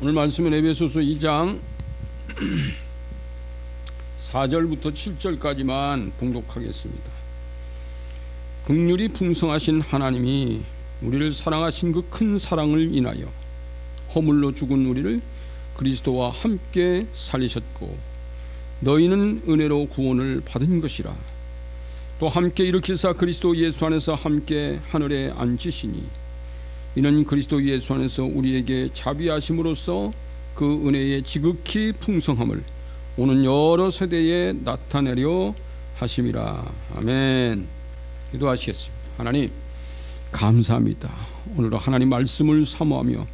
오늘 말씀은 에베소서 2장 4절부터 7절까지만 봉독하겠습니다. 긍휼이 풍성하신 하나님이 우리를 사랑하신 그 큰 사랑을 인하여 허물로 죽은 우리를 그리스도와 함께 살리셨고 너희는 은혜로 구원을 받은 것이라. 또 함께 일으키사 그리스도 예수 안에서 함께 하늘에 앉히시니 이는 그리스도 예수 안에서 우리에게 자비하심으로써 그 은혜의 지극히 풍성함을 오는 여러 세대에 나타내려 하심이라. 아멘. 기도하시겠습니다. 하나님 감사합니다. 오늘도 하나님 말씀을 사모하며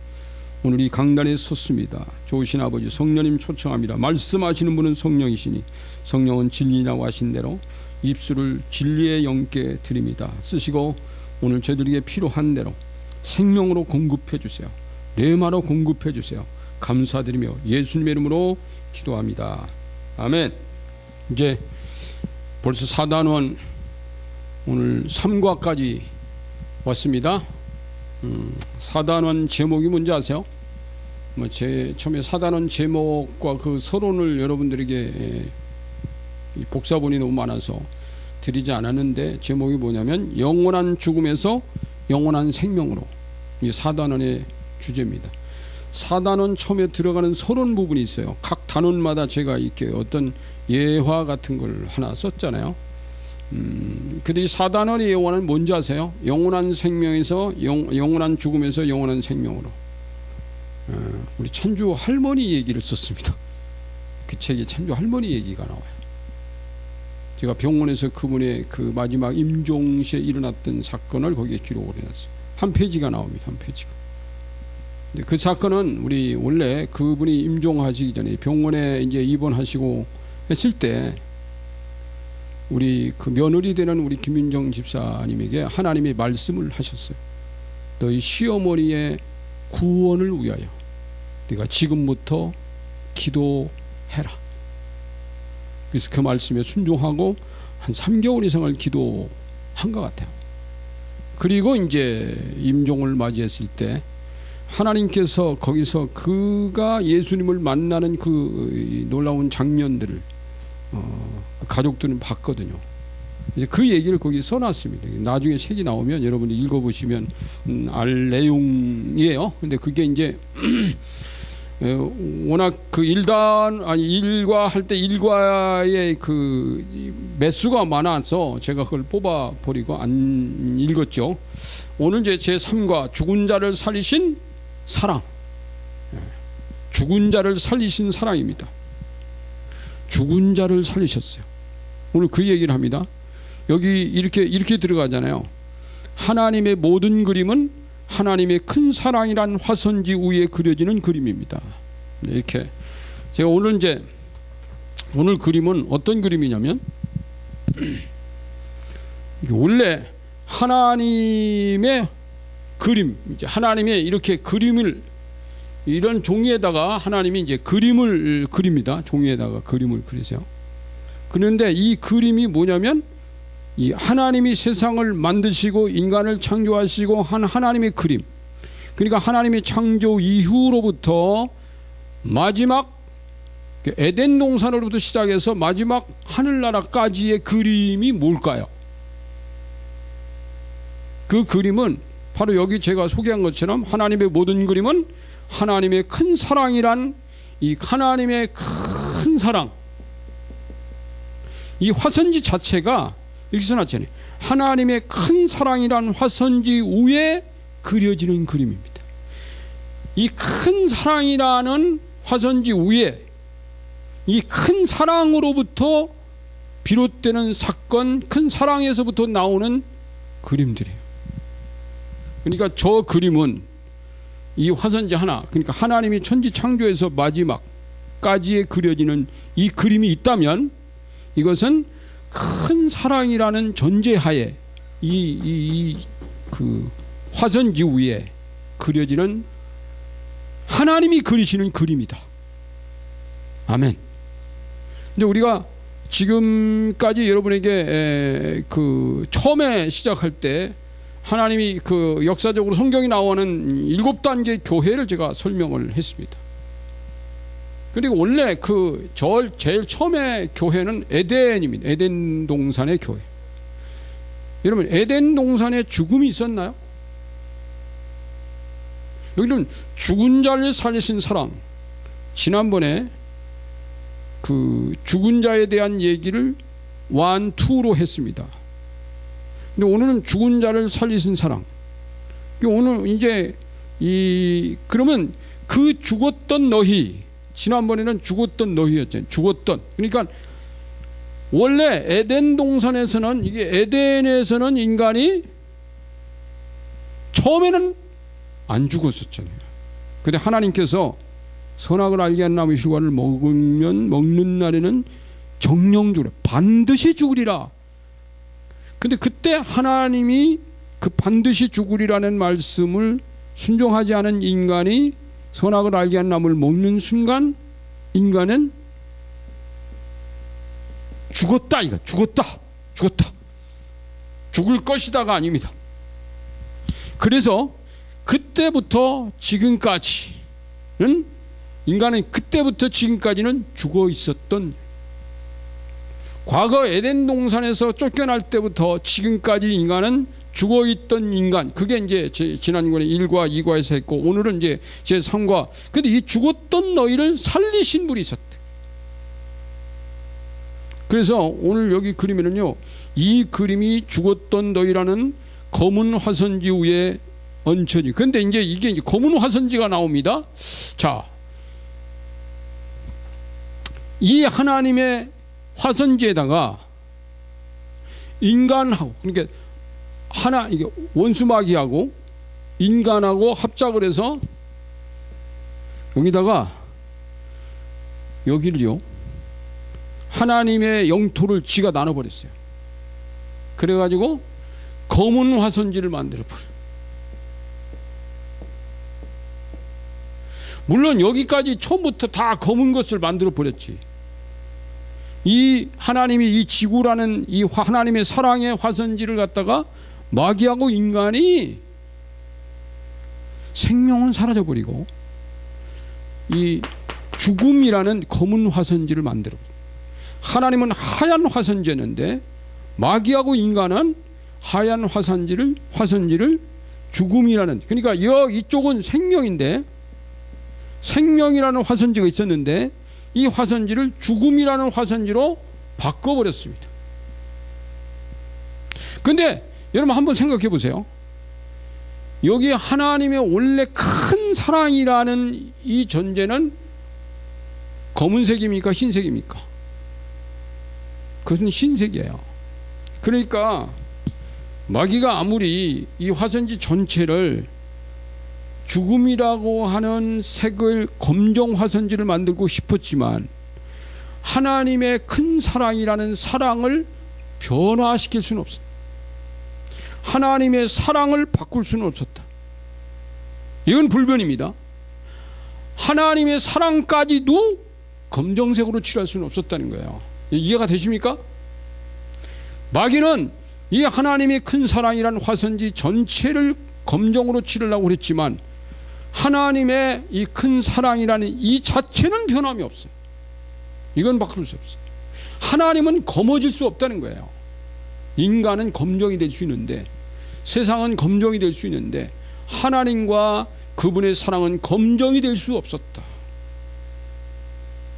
오늘 이 강단에 섰습니다. 좋으신 아버지 성령님 초청합니다. 말씀하시는 분은 성령이시니 성령은 진리라고 하신 대로 입술을 진리의 영께 드립니다. 쓰시고 오늘 저희들에게 필요한 대로 생명으로 공급해 주세요. 레마로 공급해 주세요. 감사드리며 예수님의 이름으로 기도합니다. 아멘. 이제 벌써 사단원 오늘 3과까지 왔습니다. 사단원 제목이 뭔지 아세요? 처음에 사단원 제목과 그 서론을 여러분들에게 복사본이 너무 많아서 드리지 않았는데, 제목이 뭐냐면 영원한 죽음에서 영원한 생명으로, 이 사단원의 주제입니다. 사단원 처음에 들어가는 서론 부분이 있어요. 각 단원마다 제가 이렇게 어떤 예화 같은 걸 하나 썼잖아요. 근데 이 사단원의 예화는 뭔지 아세요? 영원한 생명에서 영원한 죽음에서 영원한 생명으로. 우리 찬주 할머니 얘기를 썼습니다. 그 책에 찬주 할머니 얘기가 나와요. 제가 병원에서 그분의 그 마지막 임종 시에 일어났던 사건을 거기에 기록을 해놨어요. 한 페이지가 나옵니다. 한 페이지가. 근데 그 사건은 우리 원래 그분이 임종하시기 전에 병원에 이제 입원하시고 했을 때 우리 그 며느리 되는 우리 김윤정 집사님에게 하나님의 말씀을 하셨어요. 너희 시어머니의 구원을 위하여 네가 지금부터 기도해라. 그래서 그 말씀에 순종하고 한 3개월 이상을 기도한 것 같아요. 그리고 이제 임종을 맞이했을 때 하나님께서 거기서 그가 예수님을 만나는 그 놀라운 장면들을 가족들은 봤거든요. 이제 그 얘기를 거기 써놨습니다. 나중에 책이 나오면 여러분이 읽어보시면 알 내용이에요. 근데 그게 이제 워낙 그 일과 할 때 일과의 그 매수가 많아서 제가 그걸 뽑아 버리고 안 읽었죠. 오늘 이제 제 3과 죽은 자를 살리신 사랑, 죽은 자를 살리신 사랑입니다. 죽은 자를 살리셨어요. 오늘 그 얘기를 합니다. 여기 이렇게 들어가잖아요. 하나님의 모든 그림은 하나님의 큰 사랑이란 화선지 위에 그려지는 그림입니다. 이렇게 제가 오늘 그림은 어떤 그림이냐면, 원래 하나님의 그림, 이제 하나님의 이렇게 그림을 이런 종이에다가 하나님이 이제 그림을 그립니다. 종이에다가 그림을 그리세요. 그런데 이 그림이 뭐냐면 이 하나님이 세상을 만드시고 인간을 창조하시고 한 하나님의 그림, 그러니까 하나님의 창조 이후로부터 마지막 에덴 동산으로부터 시작해서 마지막 하늘나라까지의 그림이 뭘까요? 그 그림은 바로 여기 제가 소개한 것처럼 하나님의 모든 그림은 하나님의 큰 사랑이란, 이 하나님의 큰 사랑, 이 화선지 자체가 이렇게 써놨잖아요. 하나님의 큰 사랑이란 화선지 위에 그려지는 그림입니다. 이 큰 사랑이라는 화선지 위에 이 큰 사랑으로부터 비롯되는 사건, 큰 사랑에서부터 나오는 그림들이에요. 그러니까 저 그림은 이 화선지 하나, 그러니까 하나님이 천지 창조에서 마지막까지에 그려지는 이 그림이 있다면, 이것은 큰 사랑이라는 전제하에 그 화선지 위에 그려지는 하나님이 그리시는 그림이다. 아멘. 근데 우리가 지금까지 여러분에게 그 처음에 시작할 때 하나님이 그 역사적으로 성경이 나오는 7단계 교회를 제가 설명을 했습니다. 그리고 원래 제일 처음에 교회는 에덴입니다. 에덴 동산의 교회. 여러분, 에덴 동산에 죽음이 있었나요? 여기는 죽은 자를 살리신 사랑. 지난번에 그 죽은 자에 대한 얘기를 1, 2로 했습니다. 근데 오늘은 죽은 자를 살리신 사랑. 오늘 이제 그러면 그 죽었던 너희, 지난번에는 죽었던 너희였잖아요. 죽었던. 그러니까 원래 에덴 동산에서는, 이게 에덴에서는 인간이 처음에는 안 죽었었잖아요. 근데 하나님께서 선악을 알게 한 나무의 실과를 먹는 날에는 정령 죽으리라, 반드시 죽으리라. 근데 그때 하나님이 그 반드시 죽으리라는 말씀을 순종하지 않은 인간이 선악을 알게 한 나무를 먹는 순간 인간은 죽었다. 이거 죽었다. 죽을 것이다가 아닙니다. 그래서 그때부터 지금까지는, 인간은 그때부터 지금까지는 죽어 있었던, 과거 에덴 동산에서 쫓겨날 때부터 지금까지 인간은 죽어 있던 인간. 그게 이제 지난번에 1과 2과에서 했고, 오늘은 이제 제 3과. 근데 이 죽었던 너희를 살리신 분이 있었대. 그래서 오늘 여기 그림에는요, 이 그림이 죽었던 너희라는 검은 화선지 위에 얹혀지. 근데 이제 이게 검은 화선지가 나옵니다. 자, 이 하나님의 화선지에다가 인간하고, 그러니까 이게 원수마귀하고 인간하고 합작을 해서 여기다가 여기를요, 하나님의 영토를 지가 나눠버렸어요. 그래가지고 검은 화선지를 만들어버려요. 물론 여기까지 처음부터 다 검은 것을 만들어버렸지. 이 하나님이 이 지구라는 이 하나님의 사랑의 화선지를 갖다가 마귀하고 인간이 생명은 사라져버리고 이 죽음이라는 검은 화선지를 만들어. 하나님은 하얀 화선지였는데 마귀하고 인간은 하얀 화선지를 죽음이라는, 그러니까 이쪽은 생명인데, 생명이라는 화선지가 있었는데 이 화선지를 죽음이라는 화선지로 바꿔버렸습니다. 근데 여러분 한번 생각해 보세요. 여기 하나님의 원래 큰 사랑이라는 이 존재는 검은색입니까? 흰색입니까? 그것은 흰색이에요. 그러니까 마귀가 아무리 이 화선지 전체를 죽음이라고 하는 색을 검정 화선지를 만들고 싶었지만 하나님의 큰 사랑이라는 사랑을 변화시킬 수는 없었다. 하나님의 사랑을 바꿀 수는 없었다. 이건 불변입니다. 하나님의 사랑까지도 검정색으로 칠할 수는 없었다는 거예요. 이해가 되십니까? 마귀는 이 하나님의 큰 사랑이라는 화선지 전체를 검정으로 칠하려고 그랬지만 하나님의 이 큰 사랑이라는 이 자체는 변함이 없어요. 이건 바꿀 수 없어요. 하나님은 검어질 수 없다는 거예요. 인간은 검정이 될 수 있는데, 세상은 검정이 될 수 있는데 하나님과 그분의 사랑은 검정이 될 수 없었다.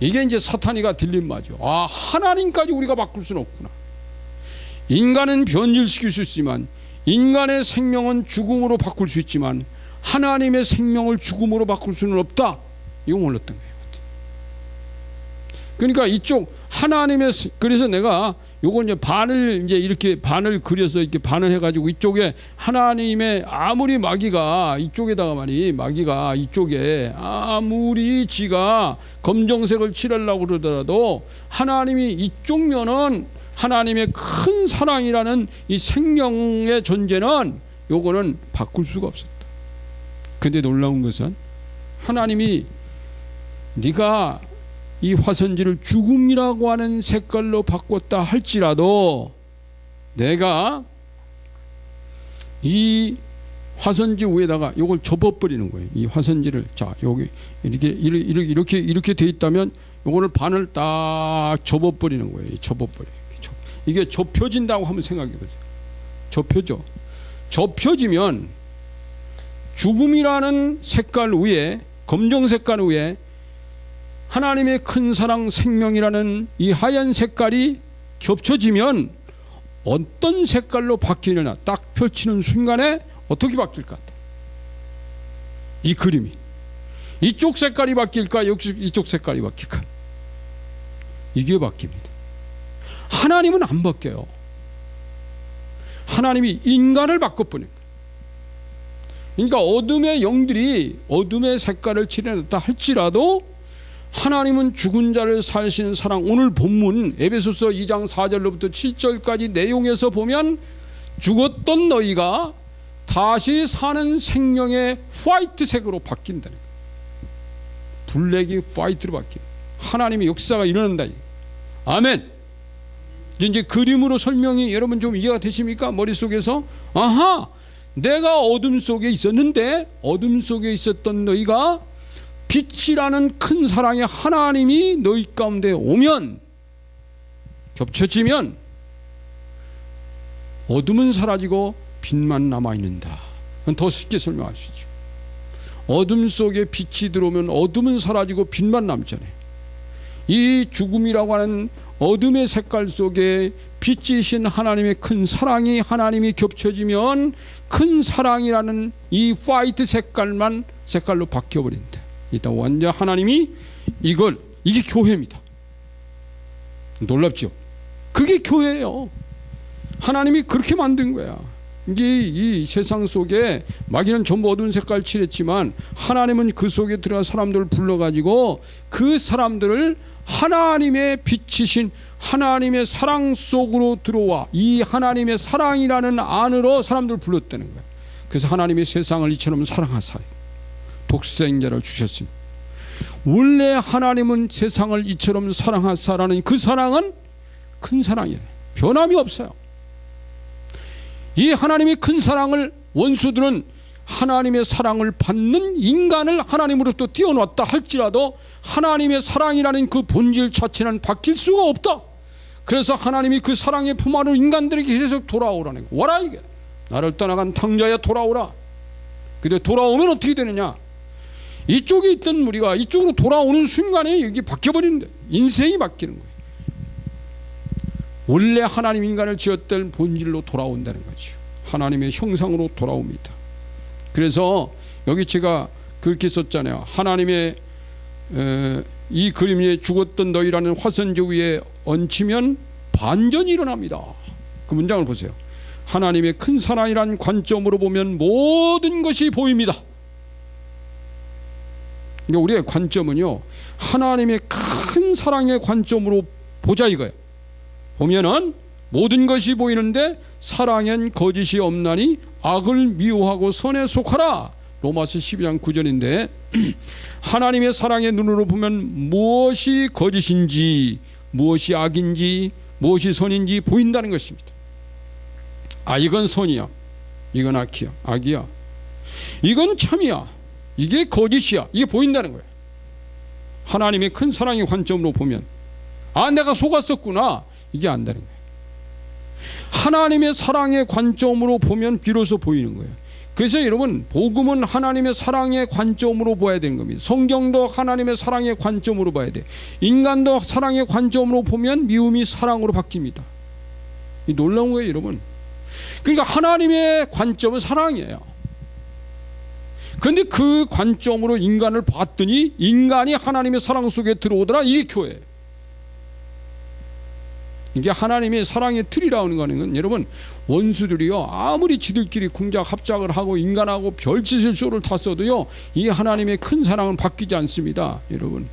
이게 이제 사탄이가 딜레마죠. 하나님까지 우리가 바꿀 수는 없구나. 인간은 변질시킬 수 있지만, 인간의 생명은 죽음으로 바꿀 수 있지만 하나님의 생명을 죽음으로 바꿀 수는 없다. 이거 몰랐던 거예요. 그러니까 이쪽 하나님의, 그래서 내가 요거 이제 이렇게 반을 그려서 이렇게 반을 해가지고 이쪽에 하나님의, 아무리 마귀가 이쪽에다가 마귀가 이쪽에 아무리 지가 검정색을 칠하려고 그러더라도 하나님이 이쪽 면은 하나님의 큰 사랑이라는 이 생명의 존재는 요거는 바꿀 수가 없었다. 근데 놀라운 것은 하나님이 네가 이 화선지를 죽음이라고 하는 색깔로 바꿨다 할지라도 내가 이 화선지 위에다가 이걸 접어버리는 거예요. 이 화선지를 자 여기 이렇게 돼 있다면 이거를 반을 딱 접어버리는 거예요. 접어버려. 이게 접혀진다고 한번 생각해 보세요. 접혀져. 접혀지면 죽음이라는 색깔 위에 검정 색깔 위에 하나님의 큰 사랑 생명이라는 이 하얀 색깔이 겹쳐지면 어떤 색깔로 바뀌느냐 딱 펼치는 순간에 어떻게 바뀔 것 같아요? 이 그림이 이쪽 색깔이 바뀔까 이쪽 색깔이 바뀔까? 이게 바뀝니다. 하나님은 안 바뀌어요. 하나님이 인간을 바꿔버린 거예요. 그러니까 어둠의 영들이 어둠의 색깔을 칠해냈다 할지라도 하나님은 죽은 자를 살리시는 사랑, 오늘 본문 에베소서 2장 4절로부터 7절까지 내용에서 보면 죽었던 너희가 다시 사는 생명의 화이트색으로 바뀐다는 거예요. 블랙이 화이트로 바뀌는 하나님의 역사가 일어난다. 아멘. 이제 그림으로 설명이 여러분 좀 이해가 되십니까? 머릿속에서 아하, 내가 어둠 속에 있었는데 어둠 속에 있었던 너희가 빛이라는 큰 사랑의 하나님이 너희 가운데 오면 겹쳐지면 어둠은 사라지고 빛만 남아있는다. 더 쉽게 설명하시죠. 어둠 속에 빛이 들어오면 어둠은 사라지고 빛만 남잖아요. 이 죽음이라고 하는 어둠의 색깔 속에 빛이신 하나님의 큰 사랑이 하나님이 겹쳐지면 큰 사랑이라는 이 화이트 색깔로 바뀌어버린다. 일단 완전 하나님이 이게 교회입니다. 놀랍죠? 그게 교회예요. 하나님이 그렇게 만든 거야. 이게 이 세상 속에 마귀는 전부 어두운 색깔 칠했지만 하나님은 그 속에 들어간 사람들을 불러가지고 그 사람들을 하나님의 빛이신 하나님의 사랑 속으로 들어와 이 하나님의 사랑이라는 안으로 사람들을 불렀다는 거야. 그래서 하나님이 세상을 이처럼 사랑하사 독생자를 주셨습니다. 원래 하나님은 세상을 이처럼 사랑하사라는 그 사랑은 큰 사랑이에요. 변함이 없어요. 이 하나님의 큰 사랑을 원수들은 하나님의 사랑을 받는 인간을 하나님으로부터 띄워놨다 할지라도 하나님의 사랑이라는 그 본질 자체는 바뀔 수가 없다. 그래서 하나님이 그 사랑의 품 안으로 인간들에게 계속 돌아오라는 거야. 와라 이게. 나를 떠나간 탕자야 돌아오라. 근데 돌아오면 어떻게 되느냐? 이쪽에 있던 우리가 이쪽으로 돌아오는 순간에 여기 바뀌어버리는데 인생이 바뀌는 거예요. 원래 하나님 인간을 지었던 본질로 돌아온다는 거죠. 하나님의 형상으로 돌아옵니다. 그래서 여기 제가 그렇게 썼잖아요. 하나님의 이 그림 위에 죽었던 너희라는 화선지 위에 얹히면 반전이 일어납니다. 그 문장을 보세요. 하나님의 큰 사랑이라는 관점으로 보면 모든 것이 보입니다. 그러니까 우리의 관점은요, 하나님의 큰 사랑의 관점으로 보자 이거예요. 보면은 모든 것이 보이는데 사랑엔 거짓이 없나니 악을 미워하고 선에 속하라. 로마서 12장 9절인데 하나님의 사랑의 눈으로 보면 무엇이 거짓인지 무엇이 악인지 무엇이 선인지 보인다는 것입니다. 아, 이건 선이야, 이건 악이야, 이건 참이야, 이게 거짓이야, 이게 보인다는 거예요. 하나님의 큰 사랑의 관점으로 보면 아, 내가 속았었구나, 이게 안다는 거예요. 하나님의 사랑의 관점으로 보면 비로소 보이는 거예요. 그래서 여러분, 복음은 하나님의 사랑의 관점으로 봐야 되는 겁니다. 성경도 하나님의 사랑의 관점으로 봐야 돼. 인간도 사랑의 관점으로 보면 미움이 사랑으로 바뀝니다. 이 놀라운 거예요, 여러분. 그러니까 하나님의 관점은 사랑이에요. 그런데 그 관점으로 인간을 봤더니 인간이 하나님의 사랑 속에 들어오더라. 이게 교회예요. 이게 하나님의 사랑의 틀이라는 거는 여러분, 원수들이요 아무리 지들끼리 궁작 합작을 하고 인간하고 별짓을 쇼를 탔어도요 이 하나님의 큰 사랑은 바뀌지 않습니다. 여러분,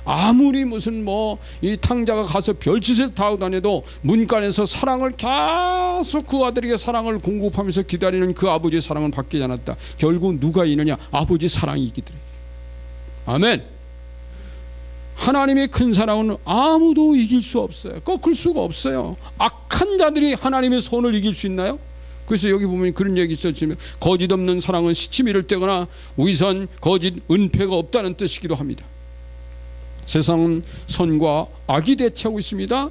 아무리 무슨 이 탕자가 가서 별짓을 다 하고 다녀도 문간에서 사랑을 계속 그 아들에게 사랑을 공급하면서 기다리는 그 아버지의 사랑은 바뀌지 않았다. 결국 누가 이느냐? 아버지 사랑이 이기더래. 아멘. 하나님의 큰 사랑은 아무도 이길 수 없어요. 꺾을 수가 없어요. 악한 자들이 하나님의 선을 이길 수 있나요? 그래서 여기 보면 그런 얘기 있었지만 거짓 없는 사랑은 시치미를 떼거나 위선, 거짓, 은폐가 없다는 뜻이기도 합니다. 세상은 선과 악이 대치하고 있습니다.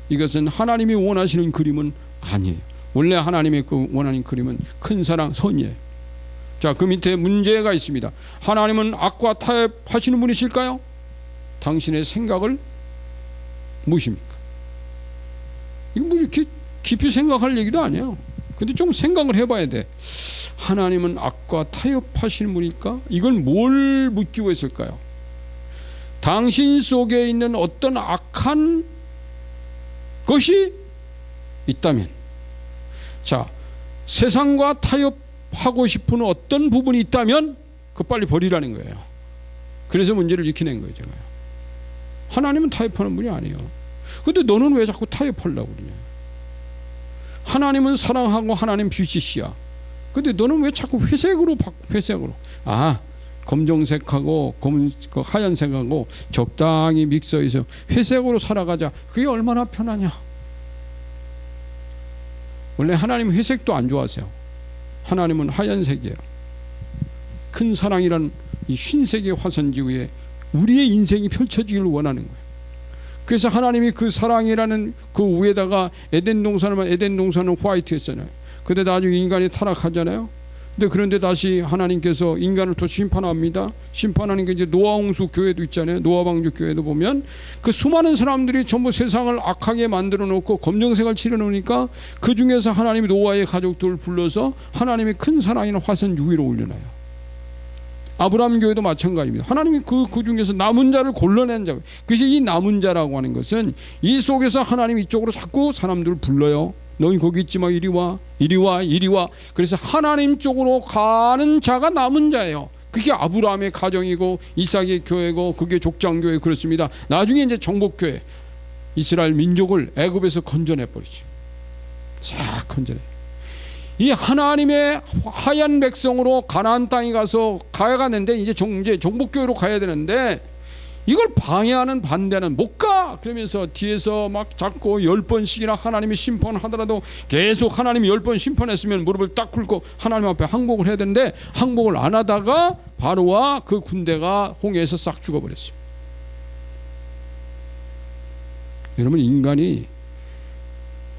이것은 하나님이 원하시는 그림은 아니에요. 원래 하나님의 그 원하는 그림은 큰 사랑, 선이에요. 자, 그 밑에 문제가 있습니다. 하나님은 악과 타협하시는 분이실까요? 당신의 생각을 무십니까? 이거 뭐 이렇게 깊이 생각할 얘기도 아니에요. 근데 좀 생각을 해봐야 돼. 하나님은 악과 타협하시는 분일까? 이걸 뭘 묻기 위해서일까요? 당신 속에 있는 어떤 악한 것이 있다면, 자, 세상과 타협하고 싶은 어떤 부분이 있다면 그거 빨리 버리라는 거예요. 그래서 문제를 일으키는 거예요. 제가. 하나님은 타협하는 분이 아니에요. 근데 너는 왜 자꾸 타협하려고 그러냐? 하나님은 사랑하고 하나님 빛이시야. 근데 너는 왜 자꾸 회색으로 회색으로? 아, 검정색하고 하얀색하고 적당히 믹서해서 회색으로 살아가자. 그게 얼마나 편하냐? 원래 하나님 회색도 안 좋아하세요. 하나님은 하얀색이에요. 큰 사랑이란 이 흰색의 화선지 위에 우리의 인생이 펼쳐지기를 원하는 거예요. 그래서 하나님이 그 사랑이라는 그 위에다가 에덴 동산은 화이트였잖아요. 근데 나중에 인간이 타락하잖아요. 그런데 다시 하나님께서 인간을 또 심판합니다. 심판하는 게 이제 노아 홍수 교회도 있잖아요. 노아 방주 교회도 보면 그 수많은 사람들이 전부 세상을 악하게 만들어 놓고 검정색을 칠해 놓으니까 그 중에서 하나님이 노아의 가족들을 불러서 하나님의 큰 사랑이나 화선 위로 올려놔요. 아브라함 교회도 마찬가지입니다. 하나님이 그 중에서 남은 자를 골라낸 자. 그래서 이 남은 자라고 하는 것은 이 속에서 하나님 이쪽으로 자꾸 사람들을 불러요. 너희 거기 있지 마, 이리 와, 이리 와, 이리 와. 그래서 하나님 쪽으로 가는 자가 남은 자예요. 그게 아브라함의 가정이고 이삭의 교회고 그게 족장교회 그렇습니다. 나중에 이제 정복교회 이스라엘 민족을 애굽에서 건져내 버리지. 싹 건져내. 이 하나님의 하얀 백성으로 가나안 땅에 가야 가는데 이제 정복교회로 가야 되는데 이걸 방해하는 반대는 못 가. 그러면서 뒤에서 막 잡고 10번씩이나 하나님이 심판하더라도 계속 하나님이 10번 심판했으면 무릎을 딱 꿇고 하나님 앞에 항복을 해야 되는데 항복을 안 하다가 바로와 그 군대가 홍해에서 싹 죽어버렸어요. 여러분, 인간이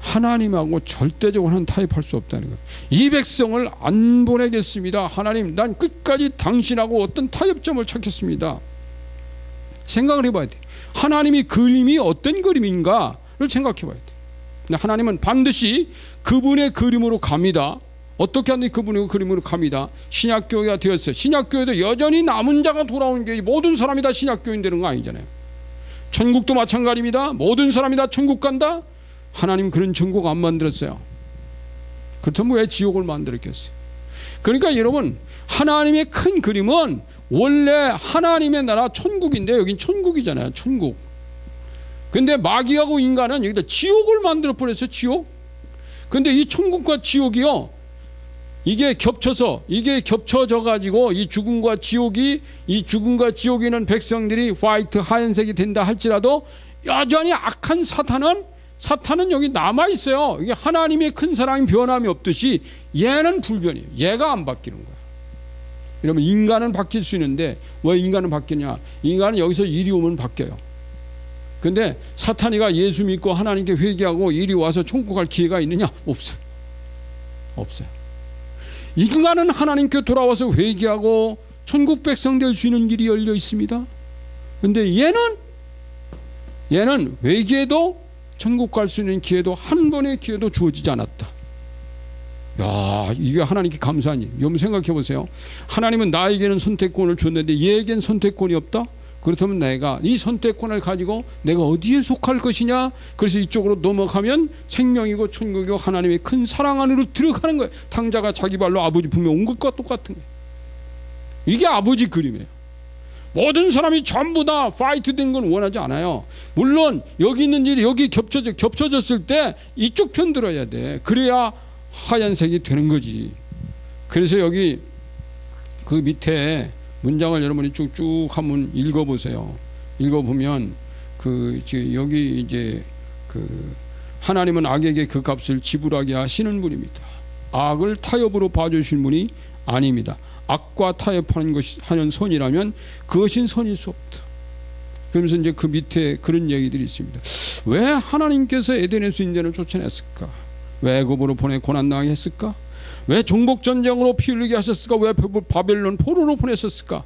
하나님하고 절대적으로는 타협할 수 없다는 거예요. 이 백성을 안 보내겠습니다. 하나님, 난 끝까지 당신하고 어떤 타협점을 찾겠습니다. 생각을 해봐야 돼. 하나님이 그림이 어떤 그림인가를 생각해 봐야 돼. 하나님은 반드시 그분의 그림으로 갑니다. 어떻게 하든지 그분의 그림으로 갑니다. 신약교회가 되었어요. 신약교회도 여전히 남은 자가 돌아오는 게 모든 사람이 다 신약교인 되는 거 아니잖아요. 천국도 마찬가지입니다. 모든 사람이 다 천국 간다? 하나님 그런 천국 안 만들었어요. 그렇다면 왜 지옥을 만들었겠어요? 그러니까 여러분, 하나님의 큰 그림은 원래 하나님의 나라 천국인데 여긴 천국이잖아요. 천국. 근데 마귀하고 인간은 여기다 지옥을 만들어 버렸어요. 지옥. 근데 이 천국과 지옥이요, 이게 겹쳐져 가지고 이 죽음과 지옥이 있는 백성들이 화이트 하얀색이 된다 할지라도 여전히 악한 사탄은 여기 남아 있어요. 이게 하나님의 큰 사랑이 변함이 없듯이 얘는 불변이에요. 얘가 안 바뀌는 거야. 여러분, 인간은 바뀔 수 있는데 왜 인간은 바뀌냐? 인간은 여기서 이리 오면 바뀌어요. 근데 사탄이가 예수 믿고 하나님께 회개하고 이리 와서 천국 갈 기회가 있느냐? 없어요. 인간은 하나님께 돌아와서 회개하고 천국 백성 될 수 있는 길이 열려 있습니다. 근데 얘는 회개도 천국 갈 수 있는 기회도 한 번의 기회도 주어지지 않았다. 야, 이게 하나님께 감사한 일. 여러분 생각해 보세요. 하나님은 나에게는 선택권을 줬는데 얘에겐 선택권이 없다? 그렇다면 내가 이 선택권을 가지고 내가 어디에 속할 것이냐? 그래서 이쪽으로 넘어가면 생명이고 천국이고 하나님의 큰 사랑 안으로 들어가는 거예요. 탕자가 자기 발로 아버지 품에 온 것과 똑같은 거예요. 이게 아버지 그림이에요. 모든 사람이 전부 다 파이트 된 건 원하지 않아요. 물론 여기 있는 일이 여기 겹쳐졌을 때 이쪽 편 들어야 돼. 그래야 하얀색이 되는 거지. 그래서 여기 그 밑에 문장을 여러분이 쭉쭉 한번 읽어보세요. 읽어보면 여기 이제 하나님은 악에게 그 값을 지불하게 하시는 분입니다. 악을 타협으로 봐주실 분이 아닙니다. 악과 타협하는 선이라면 그것인 선일 수 없다. 그러면서 이제 그 밑에 그런 얘기들이 있습니다. 왜 하나님께서 에덴에서 인간을 쫓아냈을까? 왜 애굽으로 보내 고난당하게 했을까? 왜 정복전쟁으로 피 흘리게 하셨을까? 왜 바벨론 포로로 보냈었을까?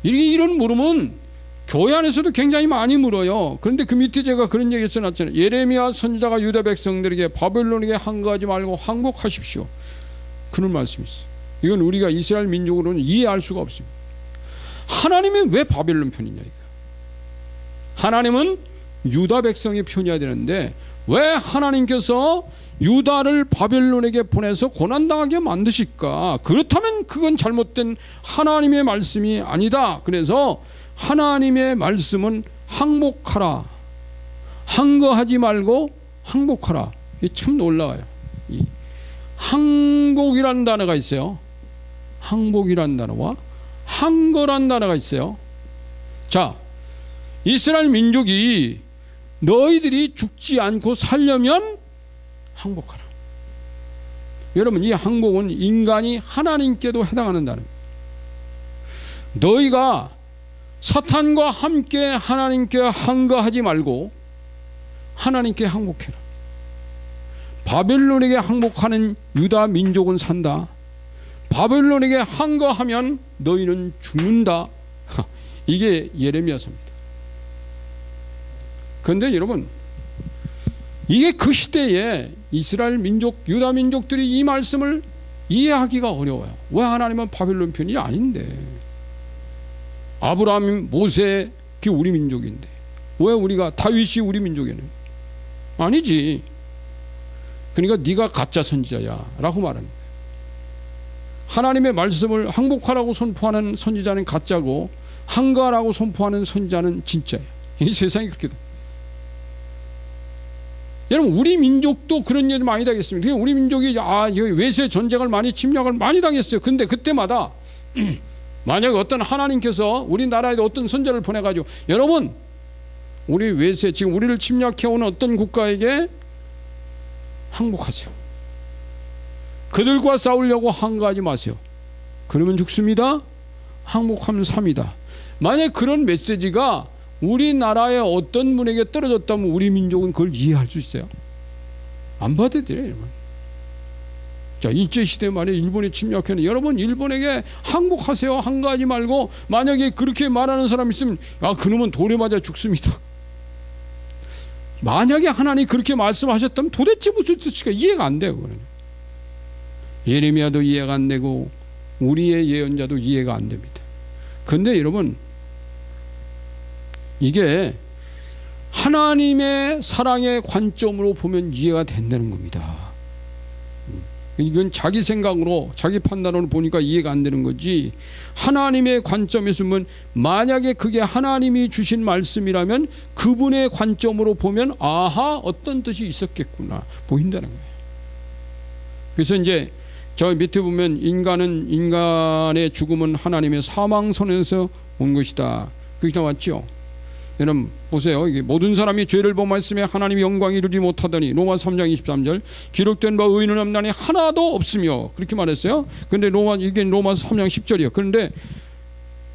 이런 물음은 교회 안에서도 굉장히 많이 물어요. 그런데 그 밑에 제가 그런 얘기 써놨잖아요. 예레미야 선지자가 유다 백성들에게 바벨론에게 항거하지 말고 항복하십시오. 그런 말씀이 있어요. 이건 우리가 이스라엘 민족으로는 이해할 수가 없습니다. 하나님이 왜 바벨론 편이냐 이거. 하나님은 유다 백성의 편이어야 되는데 왜 하나님께서 유다를 바벨론에게 보내서 고난당하게 만드실까? 그렇다면 그건 잘못된 하나님의 말씀이 아니다. 그래서 하나님의 말씀은 항복하라. 항거하지 말고 항복하라. 이게 참 놀라워요. 이 항복이라는 단어가 있어요. 항복이라는 단어와 항거라는 단어가 있어요. 자, 이스라엘 민족이 너희들이 죽지 않고 살려면 항복하라. 여러분, 이 항복은 인간이 하나님께도 해당하는 단어입니다. 너희가 사탄과 함께 하나님께 항거하지 말고 하나님께 항복해라. 바벨론에게 항복하는 유다 민족은 산다. 바벨론에게 항거하면 너희는 죽는다. 이게 예레미야서입니다. 그런데 여러분, 이게 그 시대에 이스라엘 민족, 유다 민족들이 이 말씀을 이해하기가 어려워요. 왜 하나님은 바벨론 편이 아닌데? 아브라함, 모세, 그게 우리 민족인데 왜 우리가 다윗이 우리 민족이네? 아니지. 그러니까 네가 가짜 선지자야 라고 말하는 거예요. 하나님의 말씀을 항복하라고 선포하는 선지자는 가짜고 항거하라고 선포하는 선지자는 진짜예요. 이 세상이 그렇게 돼. 여러분, 우리 민족도 그런 일이 많이 당했습니다. 우리 민족이 외세 전쟁을 많이 침략을 많이 당했어요. 근데 그때마다 만약에 어떤 하나님께서 우리나라에 어떤 선지자를 보내가지고 여러분, 우리 외세 지금 우리를 침략해오는 어떤 국가에게 항복하세요. 그들과 싸우려고 항거하지 마세요. 그러면 죽습니다. 항복하면 삽니다. 만약 그런 메시지가 우리나라의 어떤 분에게 떨어졌다면 우리 민족은 그걸 이해할 수 있어요? 안 받아들여요, 여러분. 자, 일제시대 말에 일본이 침략하는 여러분, 일본에게 항복하세요. 항거하지 말고 만약에 그렇게 말하는 사람이 있으면 그놈은 돌에 맞아 죽습니다. 만약에 하나님이 그렇게 말씀하셨다면 도대체 무슨 뜻일까 이해가 안 돼요. 그거는. 예레미야도 이해가 안 되고 우리의 예언자도 이해가 안 됩니다. 그런데 여러분, 이게 하나님의 사랑의 관점으로 보면 이해가 된다는 겁니다. 이건 자기 생각으로 자기 판단으로 보니까 이해가 안 되는 거지, 하나님의 관점에서 보면 만약에 그게 하나님이 주신 말씀이라면 그분의 관점으로 보면 아하, 어떤 뜻이 있었겠구나 보인다는 거예요. 그래서 이제 저 밑에 보면 인간의 죽음은 하나님의 사망선에서 온 것이다 그렇게 나왔죠. 여러분 보세요. 이게 모든 사람이 죄를 범하였으며 하나님의 영광이 이루지 못하더니 로마서 3장 23절 기록된 바 의인은 없나니 하나도 없으며 그렇게 말했어요. 그런데 이게 로마서 3장 10절이에요. 그런데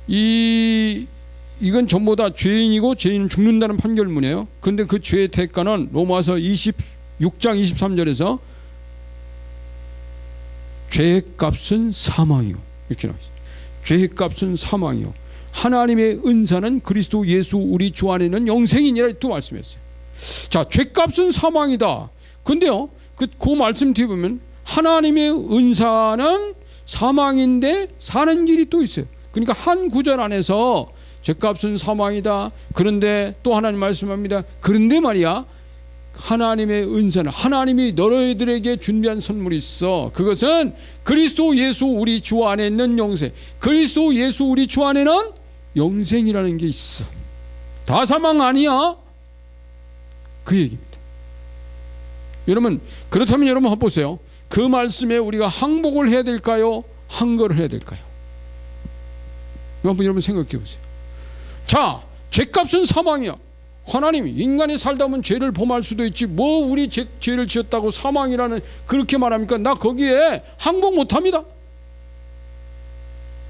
이건 전부 다 죄인이고 죄인은 죽는다는 판결문이에요. 그런데 그 죄의 대가는 로마서 26장 23절에서 죄의 값은 사망이요 이렇게 나와 있어요. 죄의 값은 사망이요 하나님의 은사는 그리스도 예수 우리 주 안에는 영생이니라 또 말씀했어요. 자, 죄값은 사망이다. 근데요, 그 말씀 뒤에 보면 하나님의 은사는 사망인데 사는 길이 또 있어요. 그러니까 한 구절 안에서 죄값은 사망이다. 그런데 또 하나님 말씀합니다. 그런데 말이야, 하나님의 은사는 하나님이 너희들에게 준비한 선물이 있어. 그것은 그리스도 예수 우리 주 안에 있는 영생. 그리스도 예수 우리 주 안에는 영생이라는 게 있어. 다 사망 아니야. 그 얘기입니다. 여러분, 그렇다면 여러분 한번 보세요. 그 말씀에 우리가 항복을 해야 될까요? 항거를 해야 될까요? 한번 여러분 생각해 보세요. 자, 죄값은 사망이야. 하나님, 인간이 살다 보면 죄를 범할 수도 있지 뭐 우리 죄를 지었다고 사망이라는 그렇게 말합니까? 나 거기에 항복 못합니다.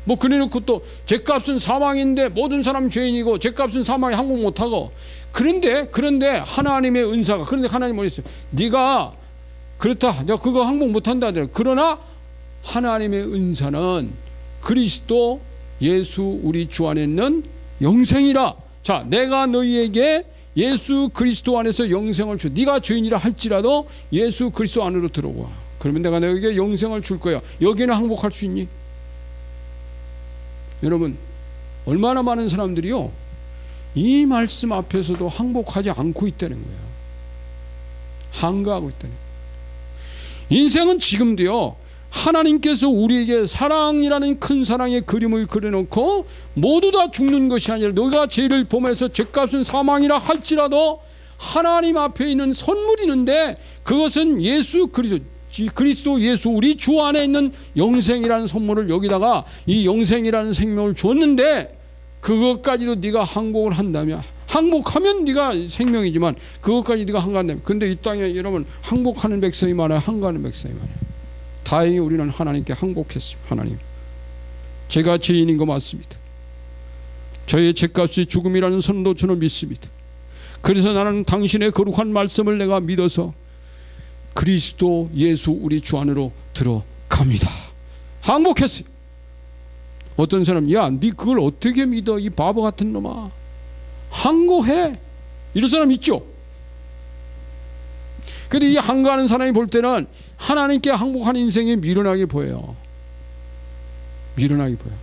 뭐 그래놓고 또 죄값은 사망인데 모든 사람 죄인이고 죄값은 사망에 항복 못하고 그런데 하나님의 은사가 그런데 하나님 뭐랬어요? 네가 그렇다 내가 그거 항복 못한다 하더라도 그러나 하나님의 은사는 그리스도 예수 우리 주 안에 있는 영생이라. 자, 내가 너희에게 예수 그리스도 안에서 영생을 줘. 네가 죄인이라 할지라도 예수 그리스도 안으로 들어와. 그러면 내가 너희에게 영생을 줄 거야. 여기는 항복할 수 있니? 여러분, 얼마나 많은 사람들이요 이 말씀 앞에서도 항복하지 않고 있다는 거야. 한가하고 있다는 거야. 인생은 지금도요 하나님께서 우리에게 사랑이라는 큰 사랑의 그림을 그려놓고 모두 다 죽는 것이 아니라 너가 죄를 범해서 죄값은 사망이라 할지라도 하나님 앞에 있는 선물이 있는데 그것은 예수 그리스도 예수 우리 주 안에 있는 영생이라는 선물을 여기다가 이 영생이라는 생명을 줬는데 그것까지도 네가 항복을 한다면 항복하면 네가 생명이지만 그것까지 네가 항복한다면 근데 이 땅에 여러분 항복하는 백성이 많아요? 항거하는 백성이 많아요? 다행히 우리는 하나님께 항복했습니다. 하나님, 제가 죄인인 거 맞습니다. 저의 죄값이 죽음이라는 선도 저는 믿습니다. 그래서 나는 당신의 거룩한 말씀을 내가 믿어서 그리스도 예수 우리 주 안으로 들어갑니다. 항복했어요. 어떤 사람, 야, 네 그걸 어떻게 믿어? 이 바보 같은 놈아. 항거해. 이런 사람 있죠? 근데 이 항거하는 사람이 볼 때는 하나님께 항복하는 인생이 미련하게 보여요. 미련하게 보여.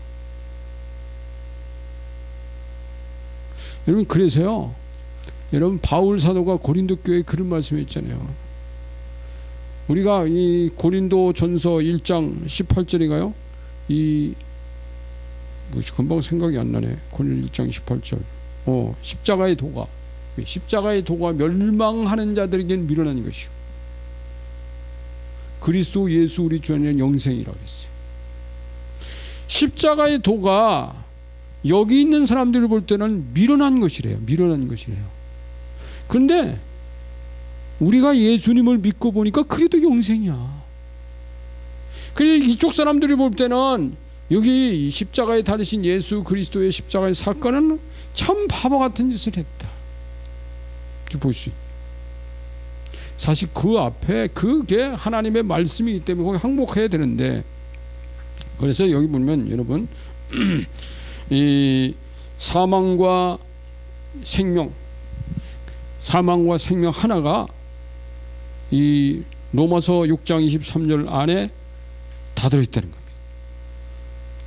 여러분, 그래서요 여러분 바울 사도가 고린도 교회에 그런 말씀했잖아요. 우리가 이 고린도 전서 1장 18절인가요? 이 금방 생각이 안 나네. 고린도 1장 18절. 십자가의 도가 멸망하는 자들에게는 미련한 것이요 그리스도 예수 우리 주 안에 영생이라고 했어요. 십자가의 도가 여기 있는 사람들을 볼 때는 미련한 것이래요. 미련한 것이래요. 그런데 우리가 예수님을 믿고 보니까 그게 더 영생이야. 그래서 이쪽 사람들이 볼 때는 여기 십자가에 달리신 예수 그리스도의 십자가의 사건은 참 바보 같은 짓을 했다. 볼 수 있다. 사실 그 앞에 그게 하나님의 말씀이기 때문에 거기 항복해야 되는데 그래서 여기 보면 여러분 이 사망과 생명 하나가 이 로마서 6장 23절 안에 다 들어있다는 겁니다.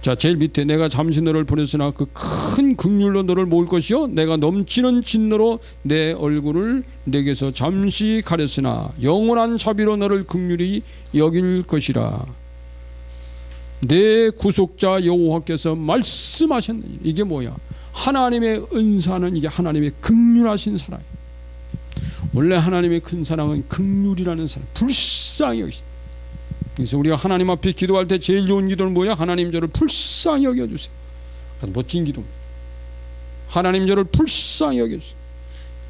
자, 제일 밑에 내가 잠시 너를 보냈으나 그 큰 긍휼로 너를 모을 것이요 내가 넘치는 진노로 내 얼굴을 내게서 잠시 가렸으나 영원한 자비로 너를 긍휼히 여길 것이라. 내 구속자 여호와께서 말씀하셨느니. 이게 뭐야? 하나님의 은사는 이게 하나님의 긍휼하신 사랑. 원래 하나님의 큰 사랑은 긍휼이라는 사랑, 불쌍히 여기신다. 그래서 우리가 하나님 앞에 기도할 때 제일 좋은 기도는 뭐야? 하나님 저를 불쌍히 여겨주세요. 멋진 기도. 하나님 저를 불쌍히 여겨주세요.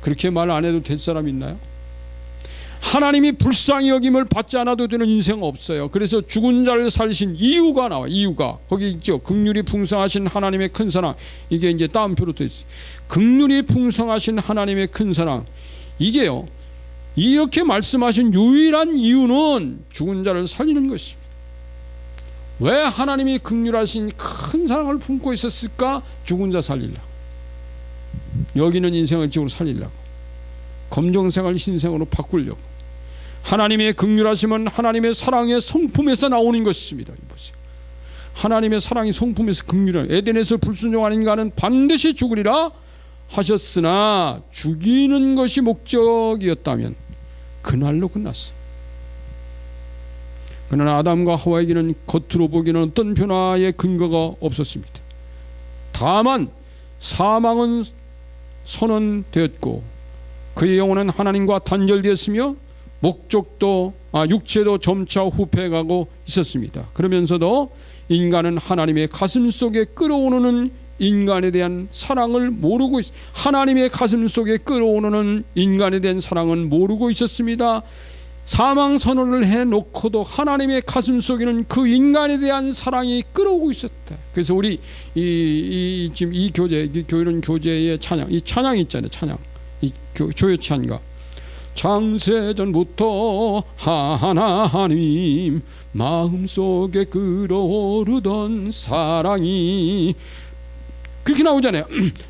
그렇게 말 안 해도 될 사람 있나요? 하나님이 불쌍히 여김을 받지 않아도 되는 인생은 없어요. 그래서 죽은 자를 살리신 이유가 나와. 이유가 거기 있죠. 긍휼이 풍성하신 하나님의 큰 사랑. 이게 이제 따옴표로 되어 있어요. 긍휼이 풍성하신 하나님의 큰 사랑. 이게요 이렇게 말씀하신 유일한 이유는 죽은 자를 살리는 것입니다. 왜 하나님이 긍휼하신 큰 사랑을 품고 있었을까? 죽은 자 살리려고. 여기는 인생을 지으로 살리려고. 검정생을 흰생으로 바꾸려고. 하나님의 긍휼하심은 하나님의 사랑의 성품에서 나오는 것입니다. 보세요. 하나님의 사랑이 성품에서 긍휼한 에덴에서 불순종한 인간은 반드시 죽으리라 하셨으나 죽이는 것이 목적이었다면 그날로 끝났어요. 그러나 아담과 하와에게는 겉으로 보기에는 어떤 변화의 근거가 없었습니다. 다만 사망은 선언되었고 그의 영혼은 하나님과 단절되었으며 육체도 점차 후패해가고 있었습니다. 그러면서도 인간은 하나님의 가슴 속에 끌어오르는 인간에 대한 사랑을 모르고 하나님의 가슴 속에 끌어오르는 인간에 대한 사랑은 모르고 있었습니다. 사망 선언을 해놓고도 하나님의 가슴 속에는 그 인간에 대한 사랑이 끌어오고 있었다. 그래서 우리 지금 이 교재, 교회론 교재의 찬양, 이 찬양이 있잖아요. 찬양, 이 교회 찬가. 창세전부터 하나님 마음속에 끌어오르던 사랑이, 그렇게 나오잖아요.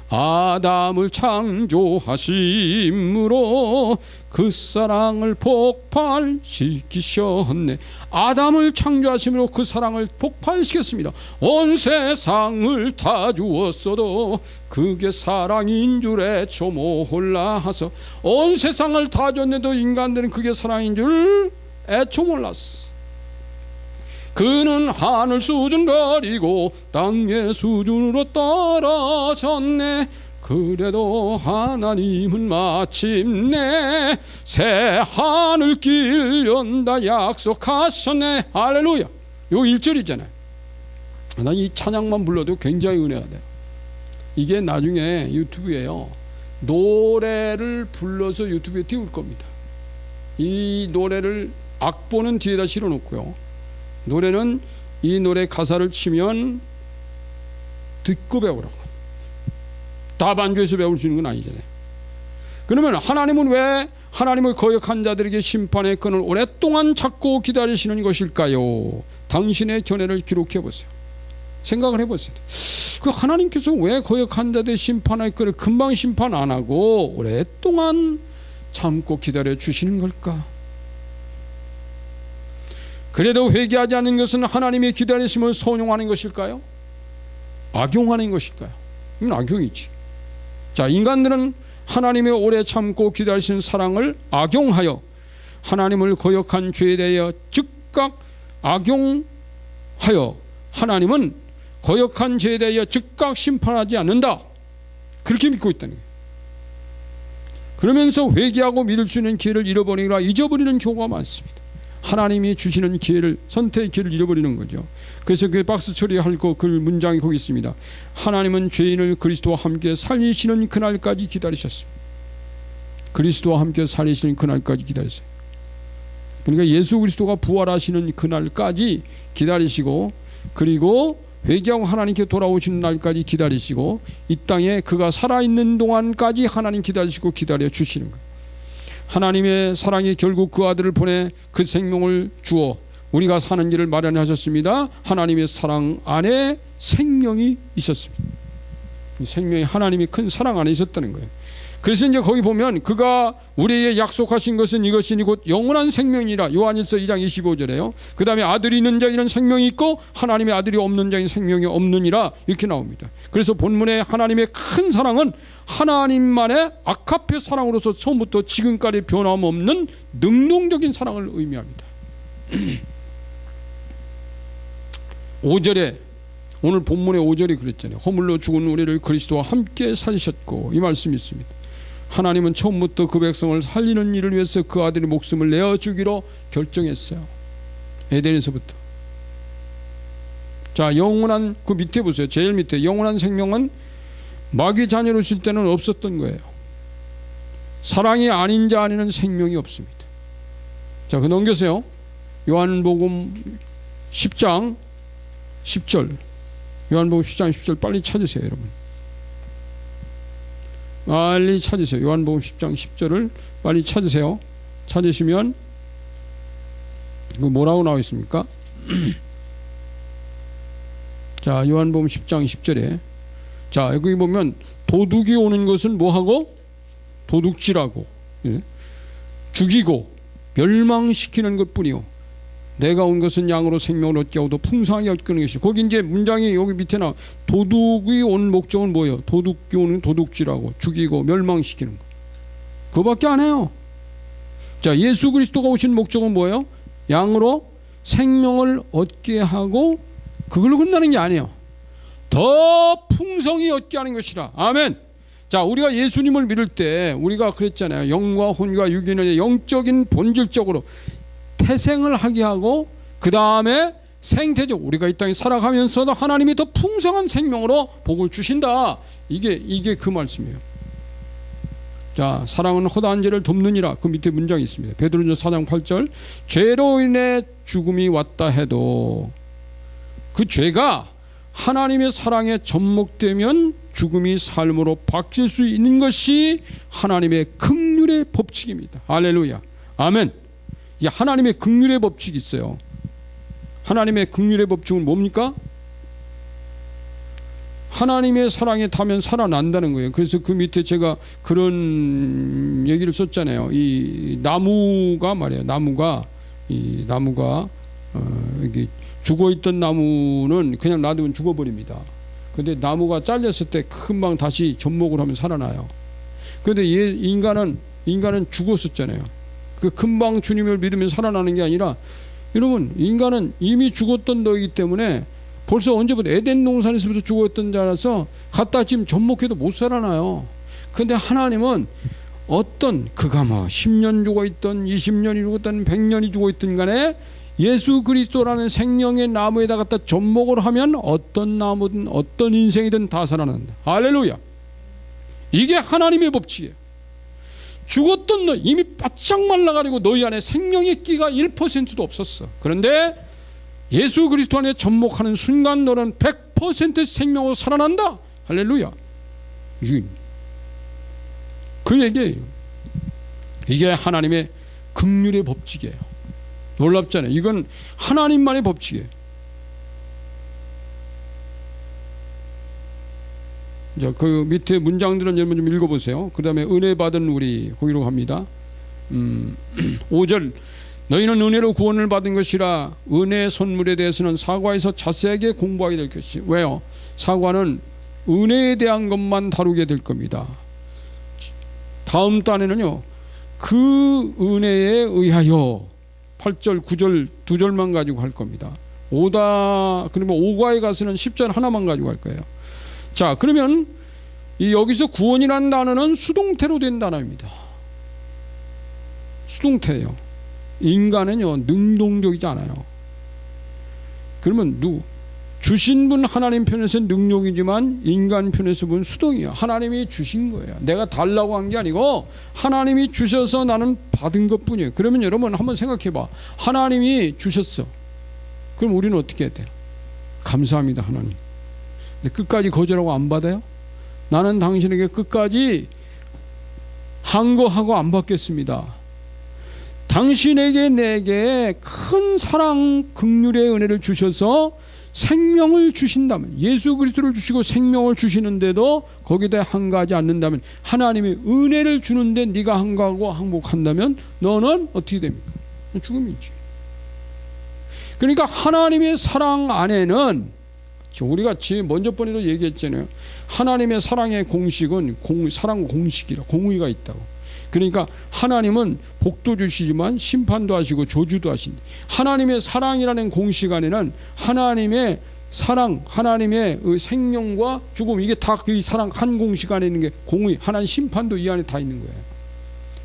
아담을 창조하심으로 그 사랑을 폭발시키셨네. 아담을 창조하심으로 그 사랑을 폭발시켰습니다. 온 세상을 다 주었어도 그게 사랑인 줄 애초 몰라서, 온 세상을 다 줬는데도 인간들은 그게 사랑인 줄 애초 몰랐어. 그는 하늘 수준 가리고 땅의 수준으로 떨어졌네. 그래도 하나님은 마침내 새 하늘길 연다 약속하셨네. 할렐루야. 요 1절이잖아요. 난 이 찬양만 불러도 굉장히 은혜가 돼요. 이게 나중에 유튜브에요, 노래를 불러서 유튜브에 띄울 겁니다. 이 노래를 악보는 뒤에다 실어 놓고요, 노래는 이 노래 가사를 치면 듣고 배우라고. 다 반주해서 배울 수 있는 건 아니잖아요. 그러면 하나님은 왜 하나님을 거역한 자들에게 심판의 끈을 오랫동안 잡고 기다리시는 것일까요? 당신의 견해를 기록해 보세요. 생각을 해보세요. 그 하나님께서 왜 거역한 자들의 심판의 끈을 금방 심판 안 하고 오랫동안 참고 기다려 주시는 걸까? 그래도 회개하지 않는 것은 하나님의 기다리심을 선용하는 것일까요? 악용하는 것일까요? 이건 악용이지. 자, 인간들은 하나님의 오래 참고 기다리시는 사랑을 악용하여 하나님을 거역한 죄에 대하여 즉각 악용하여 하나님은 거역한 죄에 대하여 즉각 심판하지 않는다. 그렇게 믿고 있다는 거예요. 그러면서 회개하고 믿을 수 있는 기회를 잃어버리거나 잊어버리는 경우가 많습니다. 하나님이 주시는 기회를, 선택의 기회를 잃어버리는 거죠. 그래서 그 박스 처리할 그 문장이 거기 있습니다. 하나님은 죄인을 그리스도와 함께 살리시는 그날까지 기다리셨습니다. 그리스도와 함께 살리시는 그날까지 기다렸어요. 그러니까 예수 그리스도가 부활하시는 그날까지 기다리시고, 그리고 회개하고 하나님께 돌아오시는 날까지 기다리시고, 이 땅에 그가 살아있는 동안까지 하나님 기다리시고 기다려 주시는 거예요. 하나님의 사랑이 결국 그 아들을 보내 그 생명을 주어 우리가 사는 길을 마련해 하셨습니다. 하나님의 사랑 안에 생명이 있었습니다. 생명이 하나님이 큰 사랑 안에 있었다는 거예요. 그래서 이제 거기 보면 그가 우리에게 약속하신 것은 이것이니 곧 영원한 생명이라. 요한일서 2장 25절에요. 그 다음에 아들이 있는 자에는 생명이 있고 하나님의 아들이 없는 자에는 생명이 없느니라, 이렇게 나옵니다. 그래서 본문의 하나님의 큰 사랑은 하나님만의 아카페 사랑으로서 처음부터 지금까지 변함없는 능동적인 사랑을 의미합니다. 5절에, 오늘 본문의 5절이 그랬잖아요. 허물로 죽은 우리를 그리스도와 함께 살리셨고, 이 말씀이 있습니다. 하나님은 처음부터 그 백성을 살리는 일을 위해서 그 아들의 목숨을 내어주기로 결정했어요. 에덴에서부터. 자, 영원한, 그 밑에 보세요. 제일 밑에 영원한 생명은 마귀 자녀로 실 때는 없었던 거예요. 사랑이 아닌 자 안에는 생명이 없습니다. 자, 그 넘겨세요. 요한복음 10장 10절. 요한복음 10장 10절 빨리 찾으세요, 여러분. 빨리 찾으세요. 요한복음 10장 10절을 빨리 찾으세요. 찾으시면 뭐라고 나와 있습니까? 자, 요한복음 10장 10절에, 자, 여기 보면 도둑이 오는 것은 뭐하고? 도둑질하고, 예? 죽이고 멸망시키는 것뿐이요, 내가 온 것은 양으로 생명을 얻게 하고 풍성하게 얻는 것이. 거기 이제 문장이 여기 밑에 나와. 도둑이 온 목적은 뭐예요? 도둑이 오는 도둑질하고 죽이고 멸망시키는 거. 그거밖에 안 해요. 자, 예수 그리스도가 오신 목적은 뭐예요? 양으로 생명을 얻게 하고 그걸로 끝나는 게 아니에요. 더 풍성히 얻게 하는 것이라. 아멘. 자, 우리가 예수님을 믿을 때 우리가 그랬잖아요. 영과 혼과 육인의 영적인 본질적으로 태생을 하게 하고 그 다음에 생태적 우리가 이 땅에 살아가면서도 하나님이 더 풍성한 생명으로 복을 주신다. 이게 그 말씀이에요. 자, 사랑은 허다한 죄를 덮느니라. 그 밑에 문장이 있습니다. 베드로전서 4장 8절. 죄로 인해 죽음이 왔다 해도 그 죄가 하나님의 사랑에 접목되면 죽음이 삶으로 바뀔 수 있는 것이 하나님의 긍휼의 법칙입니다. 할렐루야. 아멘. 이 하나님의 긍휼의 법칙이 있어요. 하나님의 긍휼의 법칙은 뭡니까? 하나님의 사랑에 닿으면 살아난다는 거예요. 그래서 그 밑에 제가 그런 얘기를 썼잖아요. 이 나무가 말이에요. 나무가 이게 죽어있던 나무는 그냥 놔두면 죽어버립니다. 근데 나무가 잘렸을 때 금방 다시 접목을 하면 살아나요. 근데 인간은 죽었었잖아요. 그 금방 주님을 믿으면 살아나는 게 아니라, 여러분, 인간은 이미 죽었던 너이기 때문에 벌써 언제부터 에덴 동산에서부터 죽었던 자라서 갖다 지금 접목해도 못 살아나요. 근데 하나님은 어떤 그가 뭐 10년 죽어있던 20년이 죽었던 100년이 죽어있던 간에 예수 그리스도라는 생명의 나무에다 갖다 접목을 하면 어떤 나무든 어떤 인생이든 다 살아난다. 할렐루야. 이게 하나님의 법칙이에요. 죽었던 너 이미 바짝 말라가지고 너희 안에 생명의 끼가 1%도 없었어. 그런데 예수 그리스도 안에 접목하는 순간 너는 100% 생명으로 살아난다. 할렐루야. 그 얘기예요. 이게 하나님의 긍휼의 법칙이에요. 놀랍잖아요. 이건 하나님만의 법칙이에요. 자, 그 밑에 문장들은 여러분 좀 읽어보세요. 그 다음에 은혜 받은 우리 거기로 갑니다. 5절. 너희는 은혜로 구원을 받은 것이라. 은혜 선물에 대해서는 사과에서 자세하게 공부하게 될 것이. 왜요? 사과는 은혜에 대한 것만 다루게 될 겁니다. 다음 단에는요, 그 은혜에 의하여 8절 9절 2절만 가지고 할 겁니다. 그러면 5과에 가서는 10절 하나만 가지고 할 거예요. 자, 그러면 여기서 구원이라는 단어는 수동태로 된 단어입니다. 수동태예요. 인간은요, 능동적이지 않아요. 그러면 주신 분 하나님 편에서 능력이지만 인간 편에서 보면 수동이에요. 하나님이 주신 거예요. 내가 달라고 한 게 아니고 하나님이 주셔서 나는 받은 것뿐이에요. 그러면 여러분 한번 생각해 봐. 하나님이 주셨어. 그럼 우리는 어떻게 해야 돼요? 감사합니다, 하나님. 근데 끝까지 거절하고 안 받아요? 나는 당신에게 끝까지 한 거 하고 안 받겠습니다. 당신에게 내게 큰 사랑 긍휼의 은혜를 주셔서 생명을 주신다면, 예수 그리스도를 주시고 생명을 주시는데도 거기에 항거하지 않는다면, 하나님이 은혜를 주는데 네가 항거하고 항복한다면 너는 어떻게 됩니까? 죽음이지. 그러니까 하나님의 사랑 안에는, 우리가 먼저 번에도 얘기했잖아요. 하나님의 사랑의 공식은 사랑 공식이라, 공의가 있다고. 그러니까 하나님은 복도 주시지만 심판도 하시고 저주도 하신다. 하나님의 사랑이라는 공식 안에는 하나님의 사랑, 하나님의 생명과 죽음, 이게 다 그 사랑 한 공식 안에 있는 게 공의, 하나님 심판도 이 안에 다 있는 거예요.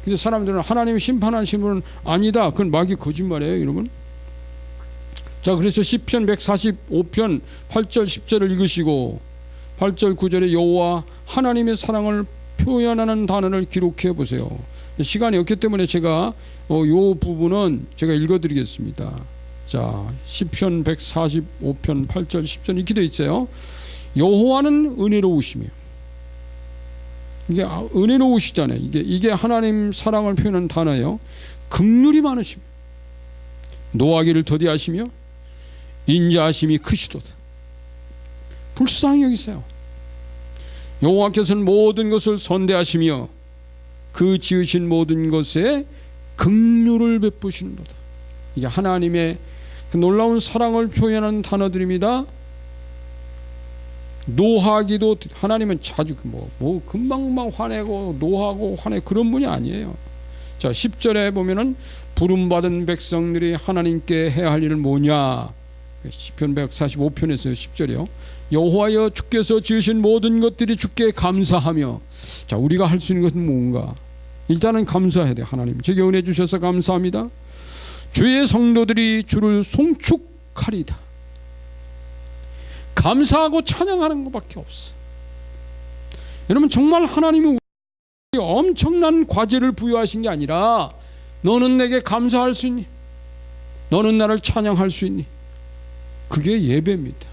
근데 사람들은 하나님이 심판하시는 분은 아니다. 그건 마귀 거짓말이에요, 여러분. 자, 그래서 시편 145편 8절 10절을 읽으시고 8절 9절에 여호와 하나님의 사랑을 표현하는 단어를 기록해 보세요. 시간이 없기 때문에 제가 요 부분은 제가 읽어드리겠습니다. 자, 시편 145편 8절 10절 이렇게 되어 있어요. 여호와는 은혜로우시며, 이게 은혜로우시잖아요. 이게 하나님 사랑을 표현하는 단어예요. 긍휼이 많으시며 노하기를 더디하시며 인자하심이 크시도다. 불쌍히 여기세요. 여호와께서는 모든 것을 선대하시며 그 지으신 모든 것에 긍휼을 베푸시는도다. 이게 하나님의 그 놀라운 사랑을 표현하는 단어들입니다. 노하기도, 하나님은 자주 뭐 금방금방 화내고 노하고 화내 그런 분이 아니에요. 자, 10절에 보면은 부름받은 백성들이 하나님께 해야 할 일은 뭐냐? 시편 145편에서 10절이요. 여호와여 주께서 지으신 모든 것들이 주께 감사하며. 자, 우리가 할 수 있는 것은 뭔가? 일단은 감사해야 돼. 하나님 제게 은혜 주셔서 감사합니다. 주의 성도들이 주를 송축하리다. 감사하고 찬양하는 것밖에 없어. 여러분, 정말 하나님이 우리에게 엄청난 과제를 부여하신 게 아니라 너는 내게 감사할 수 있니? 너는 나를 찬양할 수 있니? 그게 예배입니다.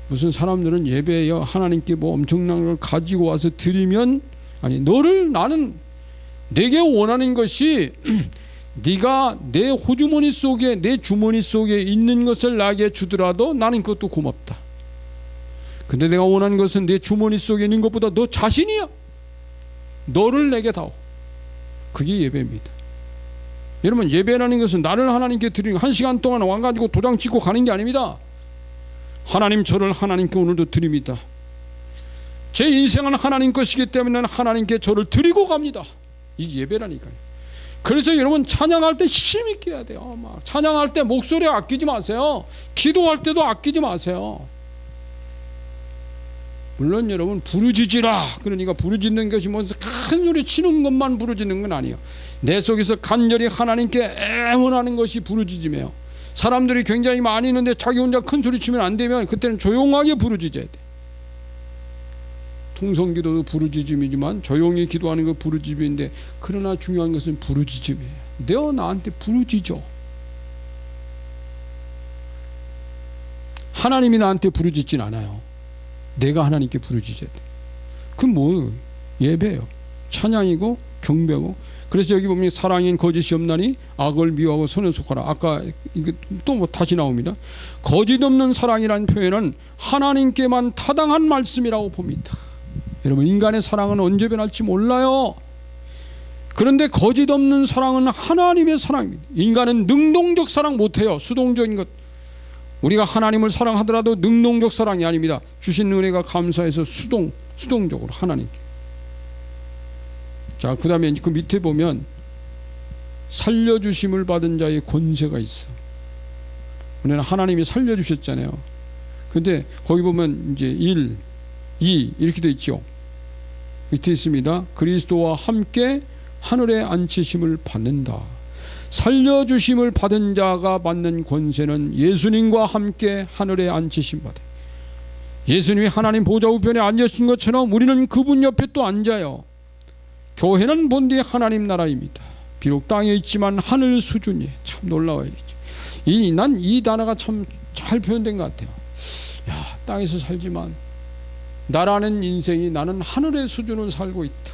무슨 사람들은 예배에 하나님께 뭐 엄청난 걸 가지고 와서 드리면, 아니, 나는 내게 원하는 것이 네가 내 호주머니 속에, 내 주머니 속에 있는 것을 나에게 주더라도 나는 그것도 고맙다. 근데 내가 원하는 것은 내 주머니 속에 있는 것보다 너 자신이야. 너를 내게 다오. 그게 예배입니다. 여러분, 예배라는 것은 나를 하나님께 드리는, 1시간 동안 와가지고 도장 찍고 가는 게 아닙니다. 하나님, 저를 하나님께 오늘도 드립니다. 제 인생은 하나님 것이기 때문에 하나님께 저를 드리고 갑니다. 이게 예배라니까요. 그래서 여러분, 찬양할 때 힘있게 해야 돼요. 찬양할 때 목소리 아끼지 마세요. 기도할 때도 아끼지 마세요. 물론 여러분, 부르짖으라, 그러니까 부르짖는 것이 뭐 큰 소리 치는 것만 부르짖는 건 아니에요. 내 속에서 간절히 하나님께 애원하는 것이 부르짖음이에요. 사람들이 굉장히 많이 있는데 자기 혼자 큰 소리 치면 안 되면 그때는 조용하게 부르짖어야 돼. 통성기도도 부르짖음이지만 조용히 기도하는 거 부르짖음인데, 그러나 중요한 것은 부르짖음이에요. 내가 나한테 부르짖어. 하나님이 나한테 부르짖진 않아요. 내가 하나님께 부르짖어야 돼. 그건 뭐 예배예요. 찬양이고 경배고. 그래서 여기 보면 사랑인 거짓이 없나니 악을 미워하고 선을 속하라. 아까 이게 또 뭐 다시 나옵니다. 거짓 없는 사랑이라는 표현은 하나님께만 타당한 말씀이라고 봅니다. 여러분, 인간의 사랑은 언제 변할지 몰라요. 그런데 거짓 없는 사랑은 하나님의 사랑입니다. 인간은 능동적 사랑 못해요. 수동적인 것. 우리가 하나님을 사랑하더라도 능동적 사랑이 아닙니다. 주신 은혜가 감사해서 수동적으로 하나님께. 자, 그 다음에 그 밑에 보면 살려주심을 받은 자의 권세가 있어. 우리는 하나님이 살려주셨잖아요. 근데 거기 보면 이제 1, 2 이렇게 돼 있죠. 밑에 있습니다. 그리스도와 함께 하늘에 앉히심을 받는다. 살려주심을 받은 자가 받는 권세는 예수님과 함께 하늘에 앉히심 받아요. 예수님이 하나님 보좌 우편에 앉으신 것처럼 우리는 그분 옆에 또 앉아요. 교회는 본디 하나님 나라입니다. 비록 땅에 있지만 하늘 수준이에요. 참 놀라워요. 난 이 단어가 참 잘 표현된 것 같아요. 야, 땅에서 살지만 나라는 인생이, 나는 하늘의 수준을 살고 있다.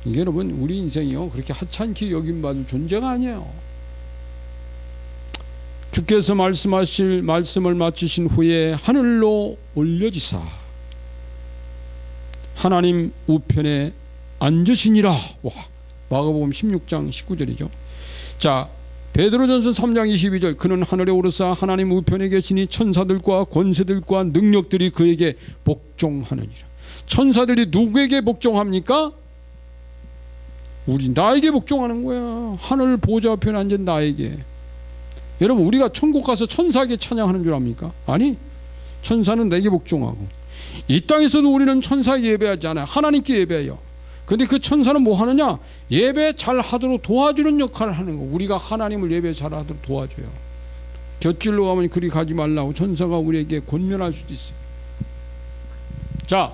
이게 여러분, 우리 인생이요, 그렇게 하찮게 여김받을 존재가 아니에요. 주께서 말씀하실 말씀을 마치신 후에 하늘로 올려지사 하나님 우편에 앉으시니라. 와, 마가복음 16장 19절이죠. 자, 베드로전서 3장 22절. 그는 하늘에 오르사 하나님 우편에 계시니 천사들과 권세들과 능력들이 그에게 복종하느니라. 천사들이 누구에게 복종합니까? 나에게 복종하는 거야. 하늘 보좌 우편에 앉은 나에게. 여러분, 우리가 천국 가서 천사에게 찬양하는 줄 압니까? 아니, 천사는 내게 복종하고, 이 땅에서도 우리는 천사에게 예배하지 않아요. 하나님께 예배해요. 근데 그 천사는 뭐 하느냐? 예배 잘 하도록 도와주는 역할을 하는 거. 우리가 하나님을 예배 잘 하도록 도와줘요. 곁길로 가면 그리 가지 말라고 천사가 우리에게 권면할 수도 있어요. 자,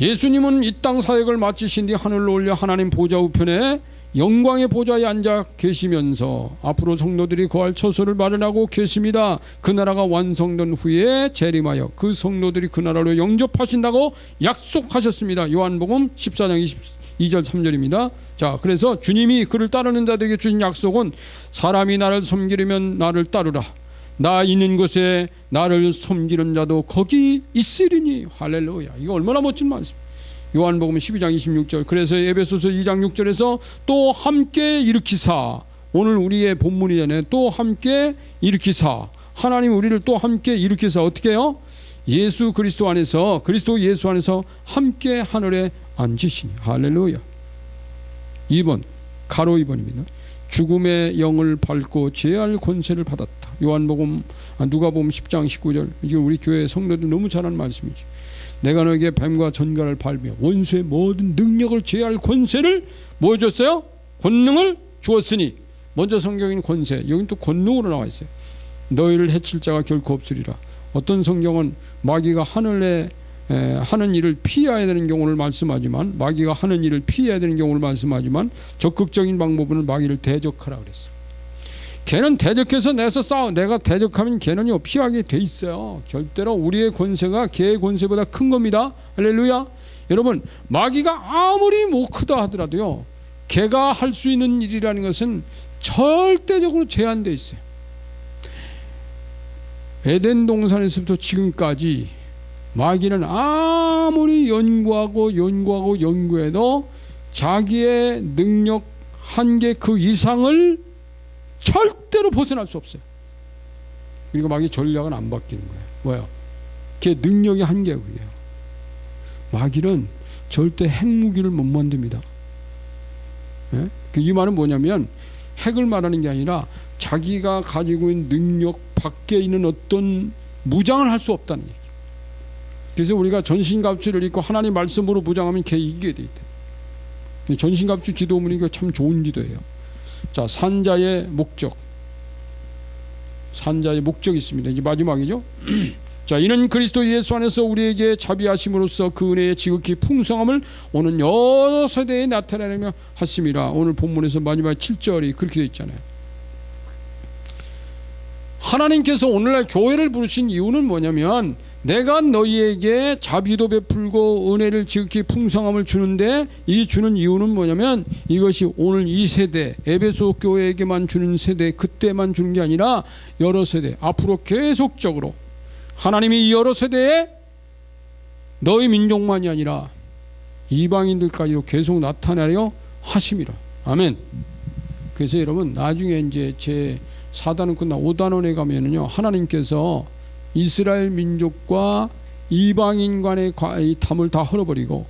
예수님은 이 땅 사역을 마치신 뒤 하늘로 올려 하나님 보좌 우편에 영광의 보좌에 앉아 계시면서 앞으로 성도들이 거할 처소를 마련하고 계십니다. 그 나라가 완성된 후에 재림하여 그 성도들이 그 나라로 영접하신다고 약속하셨습니다. 요한복음 14장 22절 3절입니다. 자, 그래서 주님이 그를 따르는 자들에게 주신 약속은 사람이 나를 섬기려면 나를 따르라. 나 있는 곳에 나를 섬기는 자도 거기 있으리니. 할렐루야. 이거 얼마나 멋진 말씀. 요한복음 12장 26절. 그래서 에베소서 2장 6절에서 또 함께 일으키사, 오늘 우리의 본문이잖아요. 또 함께 일으키사, 하나님 우리를 또 함께 일으키사 어떻게 해요? 예수 그리스도 안에서, 그리스도 예수 안에서 함께 하늘에 앉으시니. 할렐루야. 2번 가로 2번입니다. 죽음의 영을 밟고 제할 권세를 받았다. 요한복음 누가복음 10장 19절. 이게 우리 교회 성도들 너무 잘하는 말씀이지. 내가 너에게 뱀과 전갈을 밟며 원수의 모든 능력을 제할 권세를 뭐 줬어요? 권능을 주었으니 먼저 성경인 권세, 여긴 또 권능으로 나와 있어요. 너희를 해칠 자가 결코 없으리라. 어떤 성경은 마귀가 하늘에 하는 일을 피해야 되는 경우를 말씀하지만, 마귀가 하는 일을 피해야 되는 경우를 말씀하지만, 적극적인 방법은 마귀를 대적하라 그랬어요. 걔는 대적해서 내가 대적하면 걔는요 피하게 돼 있어요. 절대로 우리의 권세가 걔의 권세보다 큰 겁니다. 할렐루야. 여러분, 마귀가 아무리 크다 하더라도요, 걔가 할 수 있는 일이라는 것은 절대적으로 제한되어 있어요. 에덴 동산에서부터 지금까지 마귀는 아무리 연구해도 자기의 능력 한계 그 이상을 절대로 벗어날 수 없어요. 그리고 마귀 전략은 안 바뀌는 거예요. 뭐예요? 걔 능력의 한계예요. 그게. 마귀는 절대 핵무기를 못 만듭니다. 예? 이 말은 뭐냐면, 핵을 말하는 게 아니라 자기가 가지고 있는 능력 밖에 있는 어떤 무장을 할 수 없다는 얘기. 그래서 우리가 전신갑주를 입고 하나님 말씀으로 무장하면 걔 이기게 돼 있다. 전신갑주 기도문이 이거 참 좋은 기도예요. 자, 산자의 목적이 있습니다. 이제 마지막이죠. 자, 이는 그리스도 예수 안에서 우리에게 자비하심으로써 그 은혜의 지극히 풍성함을 오는 여러 세대에 나타내며 하심이라. 오늘 본문에서 마지막 7절이 그렇게 되어 있잖아요. 하나님께서 오늘날 교회를 부르신 이유는 뭐냐면, 내가 너희에게 자비도 베풀고 은혜를 지극히 풍성함을 주는데, 이 주는 이유는 뭐냐면, 이것이 오늘 이 세대 에베소 교회에게만 주는 세대, 그때만 주는 게 아니라 여러 세대, 앞으로 계속적으로 하나님이 여러 세대에 너희 민족만이 아니라 이방인들까지도 계속 나타나려 하심이라. 아멘. 그래서 여러분, 나중에 이제 제 4단원 끝나 5단원에 가면은요, 하나님께서 이스라엘 민족과 이방인 간의 담을 다 헐어버리고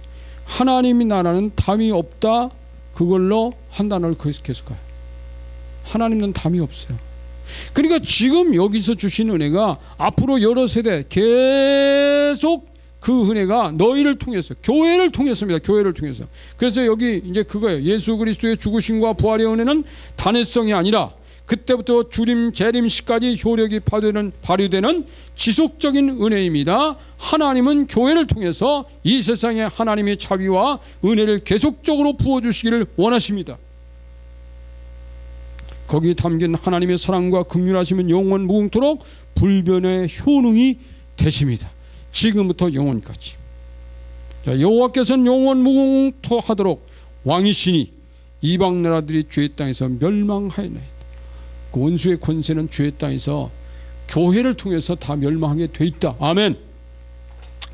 하나님이 나라는 담이 없다, 그걸로 한 단어를 계속 가요. 하나님은 담이 없어요. 그러니까 지금 여기서 주신 은혜가 앞으로 여러 세대 계속 그 은혜가 너희를 통해서, 교회를 통해서입니다. 교회를 통해서. 그래서 여기 이제 그거예요. 예수 그리스도의 죽으심과 부활의 은혜는 단회성이 아니라 그때부터 주림 재림시까지 효력이 발휘되는 지속적인 은혜입니다. 하나님은 교회를 통해서 이 세상에 하나님의 자비와 은혜를 계속적으로 부어주시기를 원하십니다. 거기 담긴 하나님의 사랑과 긍휼하심은 영원 무궁토록 불변의 효능이 되십니다. 지금부터 영원까지. 여호와께서는 영원 무궁토하도록 왕이시니 이방 나라들이 주의 땅에서 멸망하였나이다. 그 원수의 권세는 주의 땅에서 교회를 통해서 다 멸망하게 돼 있다. 아멘.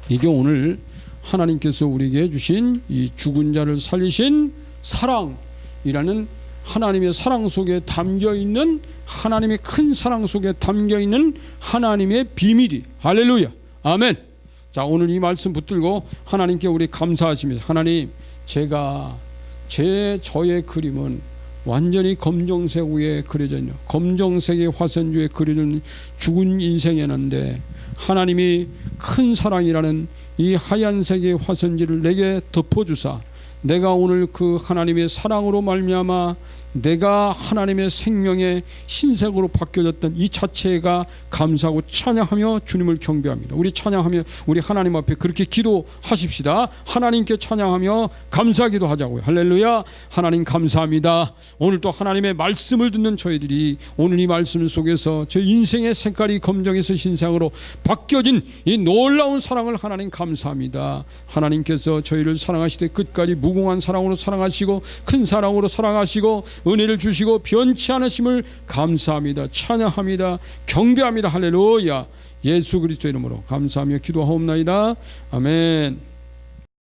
이게 오늘 하나님께서 우리에게 주신 이 죽은 자를 살리신 사랑이라는 하나님의 사랑 속에 담겨있는, 하나님의 큰 사랑 속에 담겨있는 하나님의 비밀이. 할렐루야. 아멘. 자, 오늘 이 말씀 붙들고 하나님께 우리 감사하시면서, 하나님, 저의 그림은 완전히 검정색 위에 그려져 있는, 검정색의 화선 위에 그려져 있는 죽은 인생이었는데, 하나님이 큰 사랑이라는 이 하얀색의 화선지를 내게 덮어주사, 내가 오늘 그 하나님의 사랑으로 말미암아 내가 하나님의 생명의 신색으로 바뀌어졌던 이 자체가 감사하고 찬양하며 주님을 경배합니다. 우리 찬양하며 우리 하나님 앞에 그렇게 기도하십시다. 하나님께 찬양하며 감사하기도 하자고요. 할렐루야. 하나님 감사합니다. 오늘 또 하나님의 말씀을 듣는 저희들이 오늘 이 말씀 속에서 저 인생의 색깔이 검정에서 흰색으로 바뀌어진 이 놀라운 사랑을 하나님 감사합니다. 하나님께서 저희를 사랑하시되 끝까지 무궁한 사랑으로 사랑하시고 큰 사랑으로 사랑하시고 은혜를 주시고 변치 않으심을 감사합니다. 찬양합니다. 경배합니다. 할렐루야. 예수 그리스도 이름으로 감사하며 기도하옵나이다. 아멘.